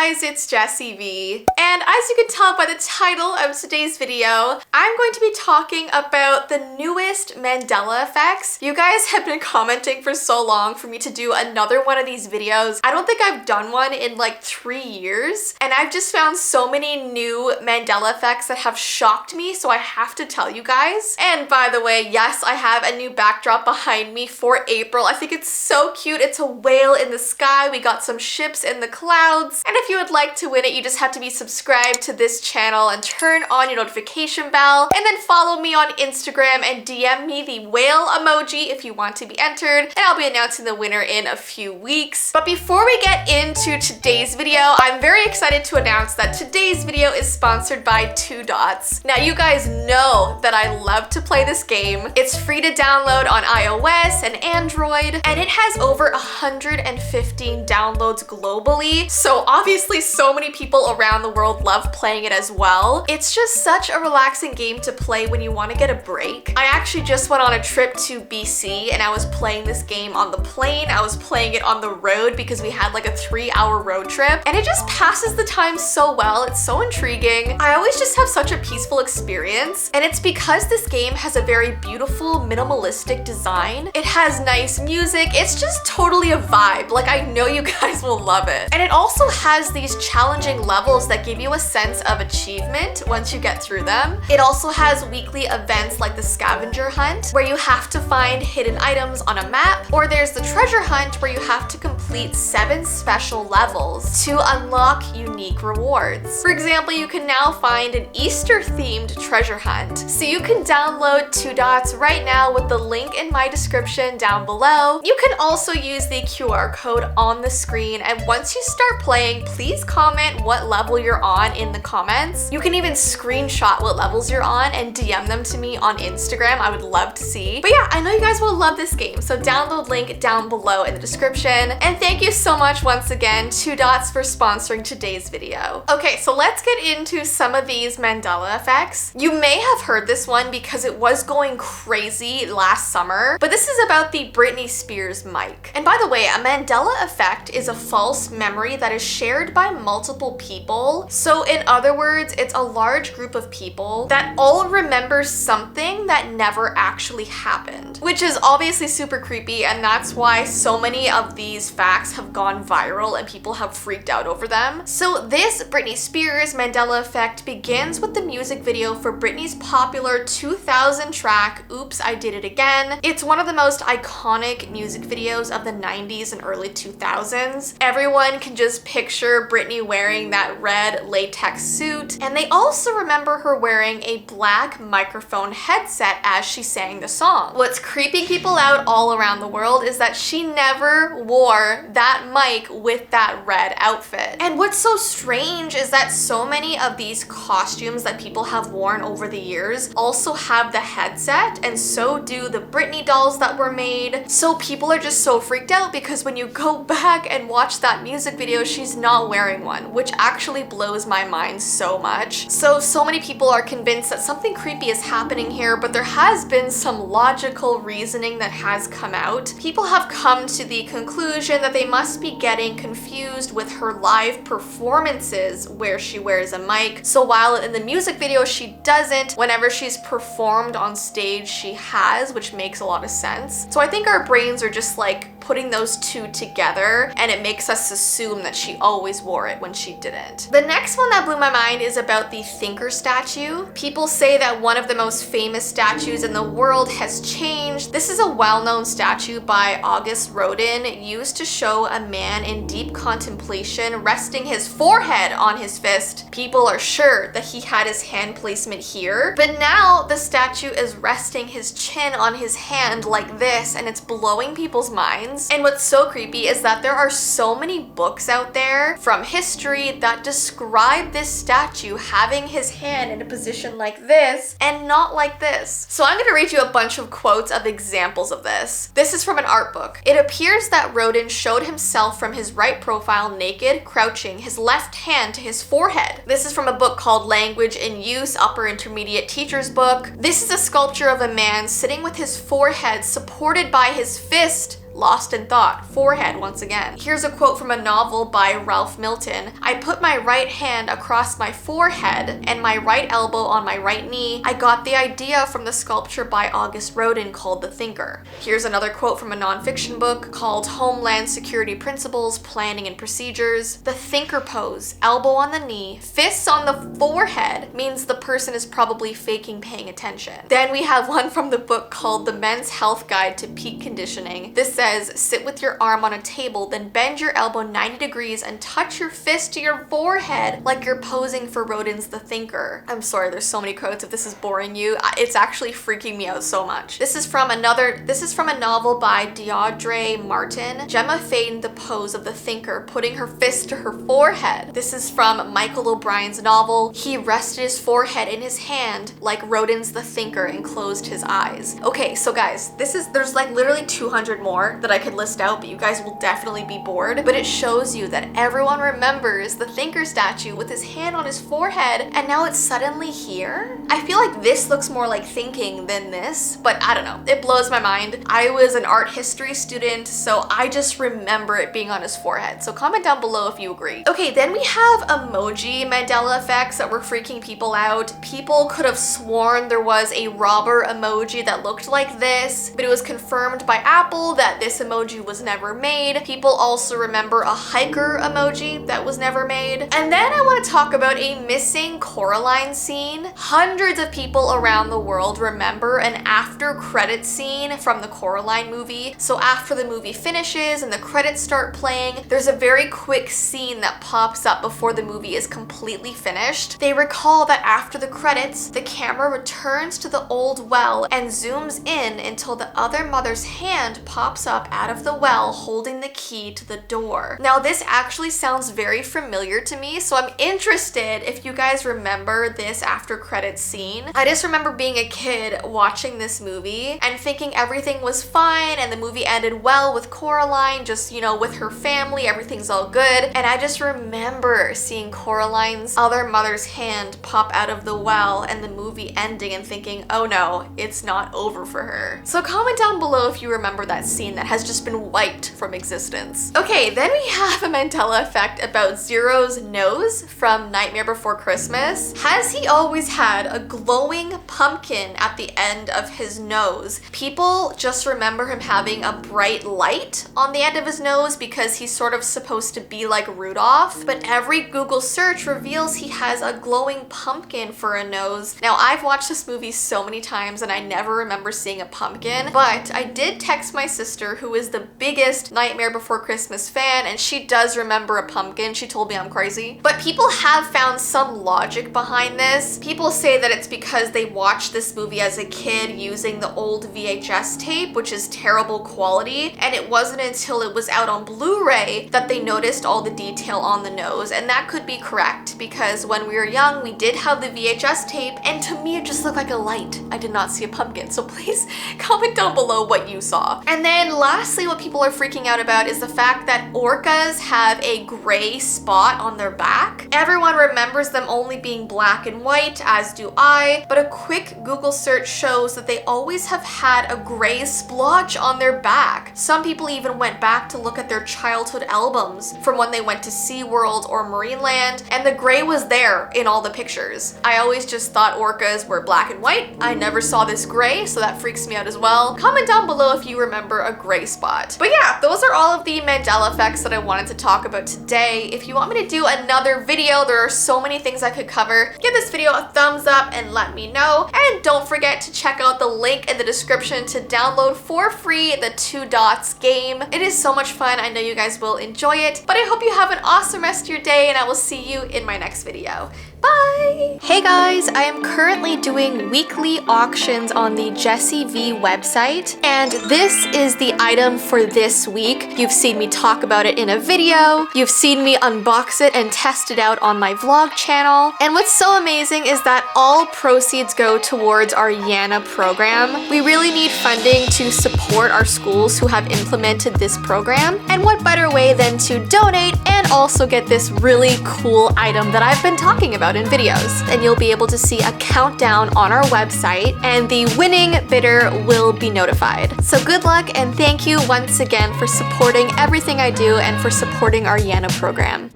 guys, it's Jessii Vee, and as you can tell by the title of today's video, I'm going to be talking about the newest Mandela effects. You guys have been commenting for so long for me to do another one of these videos. I don't think I've done one in like 3 years, and I've just found so many new Mandela effects that have shocked me, so I have to tell you guys. And by the way, yes, I have a new backdrop behind me for April. I think it's so cute. It's a whale in the sky. We got some ships in the clouds. And if you would like to win it, you just have to be subscribed to this channel and turn on your notification bell, and then follow me on Instagram and DM me the whale emoji if you want to be entered, and I'll be announcing the winner in a few weeks. But before we get into today's video, I'm very excited to announce that today's video is sponsored by 2 Dots. Now, you guys know that I love to play this game. It's free to download on iOS and Android, and it has over 115 downloads globally. So obviously so many people around the world love playing it as well. It's just such a relaxing game to play when you want to get a break. I actually just went on a trip to BC and I was playing this game on the plane. I was playing it on the road because we had like a 3-hour road trip, and it just passes the time so well. It's so intriguing. I always just have such a peaceful experience, and it's because this game has a very beautiful minimalistic design. It has nice music. It's just totally a vibe. Like, I know you guys will love it. And it also has these challenging levels that give you a sense of achievement once you get through them. It also has weekly events like the scavenger hunt, where you have to find hidden items on a map, or there's the treasure hunt, where you have to complete 7 special levels to unlock unique rewards. For example, you can now find an Easter themed treasure hunt. So you can download 2 Dots right now with the link in my description down below. You can also use the QR code on the screen, and once you start playing, please comment what level you're on in the comments. You can even screenshot what levels you're on and DM them to me on Instagram. I would love to see. But yeah, I know you guys will love this game, so download link down below in the description. And thank you so much once again, 2 Dots, for sponsoring today's video. Okay, so let's get into some of these Mandela effects. You may have heard this one because it was going crazy last summer, but this is about the Britney Spears mic. And by the way, a Mandela effect is a false memory that is shared by multiple people. So in other words, it's a large group of people that all remember something that never actually happened, which is obviously super creepy, and that's why so many of these facts have gone viral and people have freaked out over them. So this Britney Spears Mandela effect begins with the music video for Britney's popular 2000 track, Oops, I Did It Again. It's one of the most iconic music videos of the 90s and early 2000s. Everyone can just picture Britney wearing that red latex suit, and they also remember her wearing a black microphone headset as she sang the song. What's creeping people out all around the world is that she never wore that mic with that red outfit. And what's so strange is that so many of these costumes that people have worn over the years also have the headset, and so do the Britney dolls that were made. So people are just so freaked out because when you go back and watch that music video, she's not wearing one, which actually blows my mind so much. So many people are convinced that something creepy is happening here, but there has been some logical reasoning that has come out. People have come to the conclusion that they must be getting confused with her live performances where she wears a mic. So while in the music video she doesn't, whenever she's performed on stage she has, which makes a lot of sense. So I think our brains are just like putting those two together, and it makes us assume that she always wore it when she didn't. The next one that blew my mind is about the thinker statue. People say that one of the most famous statues in the world has changed. This is a well-known statue by August Rodin, used to show a man in deep contemplation resting his forehead on his fist. People are sure that he had his hand placement here, but now the statue is resting his chin on his hand like this, and it's blowing people's minds. And what's so creepy is that there are so many books out there from history that describe this statue having his hand in a position like this and not like this. So I'm gonna read you a bunch of quotes of examples of this. This is from an art book. It appears that Rodin showed himself from his right profile naked, crouching, his left hand to his forehead. This is from a book called Language in Use, Upper Intermediate Teacher's Book. This is a sculpture of a man sitting with his forehead supported by his fist lost in thought, forehead once again. Here's a quote from a novel by Ralph Milton. I put my right hand across my forehead and my right elbow on my right knee. I got the idea from the sculpture by August Rodin called The Thinker. Here's another quote from a nonfiction book called Homeland Security Principles, Planning and Procedures. The thinker pose, elbow on the knee, fists on the forehead, means the person is probably faking paying attention. Then we have one from the book called The Men's Health Guide to Peak Conditioning. This says, sit with your arm on a table, then bend your elbow 90 degrees and touch your fist to your forehead like you're posing for Rodin's The Thinker. I'm sorry, there's so many quotes. If this is boring you, it's actually freaking me out so much. This is from a novel by Deirdre Martin. Gemma feigned the pose of the thinker, putting her fist to her forehead. This is from Michael O'Brien's novel. He rested his forehead in his hand like Rodin's The Thinker and closed his eyes. Okay, so guys, there's like literally 200 more that I could list out, but you guys will definitely be bored. But it shows you that everyone remembers the thinker statue with his hand on his forehead, and now it's suddenly here? I feel like this looks more like thinking than this, but I don't know. It blows my mind. I was an art history student, so I just remember it being on his forehead. So comment down below if you agree. Okay, then we have emoji Mandela effects that were freaking people out. People could have sworn there was a robber emoji that looked like this, but it was confirmed by Apple that this emoji was never made. People also remember a hiker emoji that was never made. And then I want to talk about a missing Coraline scene. Hundreds of people around the world remember an after credit scene from the Coraline movie. So after the movie finishes and the credits start playing, there's a very quick scene that pops up before the movie is completely finished. They recall that after the credits, the camera returns to the old well and zooms in until the other mother's hand pops up out of the well holding the key to the door. Now this actually sounds very familiar to me, so I'm interested if you guys remember this after credits scene. I just remember being a kid watching this movie and thinking everything was fine and the movie ended well with Coraline, just, you know, with her family, everything's all good. And I just remember seeing Coraline's other mother's hand pop out of the well and the movie ending and thinking, oh no, it's not over for her. So comment down below if you remember that scene that has just been wiped from existence. Okay, then we have a Mandela effect about Zero's nose from Nightmare Before Christmas. Has he always had a glowing pumpkin at the end of his nose? People just remember him having a bright light on the end of his nose because he's sort of supposed to be like Rudolph, but every Google search reveals he has a glowing pumpkin for a nose. Now I've watched this movie so many times and I never remember seeing a pumpkin, but I did text my sister who is the biggest Nightmare Before Christmas fan and she does remember a pumpkin. She told me I'm crazy, but people have found some logic behind this. People say that it's because they watched this movie as a kid using the old VHS tape, which is terrible quality, and it wasn't until it was out on Blu-ray that they noticed all the detail on the nose. And that could be correct because when we were young we did have the VHS tape and to me it just looked like a light. I did not see a pumpkin, so please comment down below what you saw. And then lastly, what people are freaking out about is the fact that orcas have a gray spot on their back. Everyone remembers them only being black and white, as do I, but a quick Google search shows that they always have had a gray splotch on their back. Some people even went back to look at their childhood albums from when they went to SeaWorld or Marineland, and the gray was there in all the pictures. I always just thought orcas were black and white. I never saw this gray, so that freaks me out as well. Comment down below if you remember a gray spot. But yeah, those are all of the Mandela effects that I wanted to talk about today. If you want me to do another video, there are so many things I could cover. Give this video a thumbs up and let me know. And don't forget to check out the link in the description to download for free the 2 Dots game. It is so much fun. I know you guys will enjoy it. But I hope you have an awesome rest of your day and I will see you in my next video. Bye! Hey guys, I am currently doing weekly auctions on the Jessii Vee website, and this is the item for this week. You've seen me talk about it in a video, you've seen me unbox it and test it out on my vlog channel, and what's so amazing is that all proceeds go towards our YANA program. We really need funding to support our schools who have implemented this program, and what better way than to donate and also get this really cool item that I've been talking about button videos. And you'll be able to see a countdown on our website, and the winning bidder will be notified. So good luck, and thank you once again for supporting everything I do and for supporting our YANA program.